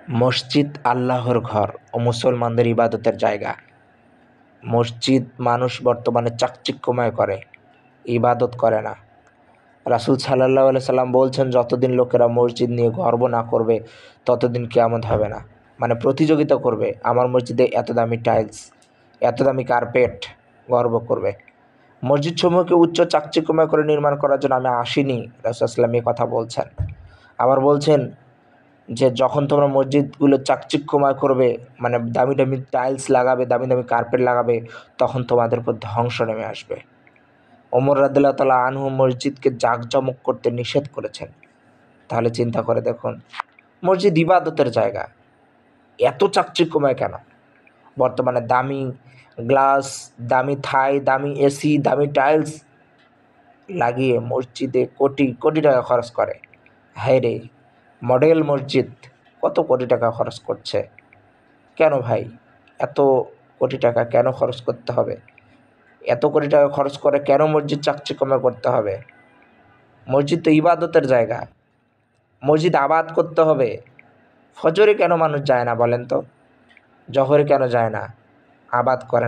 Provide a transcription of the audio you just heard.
মসজিদ আল্লাহর ঘর ও মুসলমানদের ইবাদতের জায়গা। মসজিদ মানুষ বর্তমানে চাকচিক্যময় করে, ইবাদত করে না। রাসূল সাল্লাল্লাহু আলাইহি সাল্লাম বলছেন, যতদিন লোকেরা মসজিদ নিয়ে গর্ব না করবে ততদিন কিয়ামত হবে না। মানে প্রতিযোগিতা করবে, আমার মসজিদে এত দামি টাইলস, এত দামি কার্পেট, গর্ব করবে। মসজিদ সমূহকে উচ্চ চাকচিক্যময় করে নির্মাণ করার জন্য আমি আসিনি, রাসূল সাল্লাল্লাহু আলাইহি ওয়াসাল্লাম এই কথা বলছেন। আবার বলছেন যে যখন তোমরা মসজিদগুলো চাকচিক্যময় করবে, মানে দামি দামি টাইলস লাগাবে, দামি দামি কার্পেট লাগাবে, তখন তোমাদের উপর ধ্বংস নেমে আসবে। ওমর রাদিয়াল্লাহু তাআলা আনহু মসজিদকে জাঁকজমক করতে নিষেধ করেছেন। তাহলে চিন্তা করে দেখুন, মসজিদ ইবাদতের জায়গা, এত চাকচিক্যময় কেন? বর্তমানে দামি গ্লাস, দামি থাই, দামি এসি, দামি টাইলস লাগিয়ে মসজিদে কোটি কোটি টাকা খরচ করে। হায় রে, মডেল মসজিদ কত কোটি টাকা খরচ করছে। কেন ভাই, এত কোটি টাকা কেন খরচ করতে হবে? এত কোটি টাকা খরচ করে কেন মসজিদ চাকচিক্যময় করতে হবে? মসজিদ তো ইবাদতের জায়গা, মসজিদ আবাদ করতে হবে। ফজরে কেন মানুষ যায় না বলেন তো? জহরে কেন যায় না? আবাদ করে